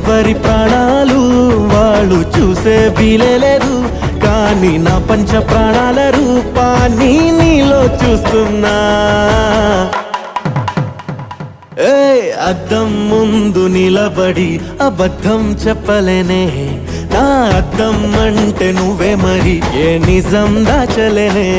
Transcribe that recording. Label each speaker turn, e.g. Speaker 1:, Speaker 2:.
Speaker 1: ఎవ్వరి ప్రాణాలు వాళ్ళు చూసే వీలేదు, కానీ నా పంచ ప్రాణాల రూపాన్ని నీలో చూస్తున్నా. అద్దం ముందు నిలబడి అబద్ధం చెప్పలేనే, నా అద్దం అంటే నువ్వే మరి ఏ నిజం దాచలేనే.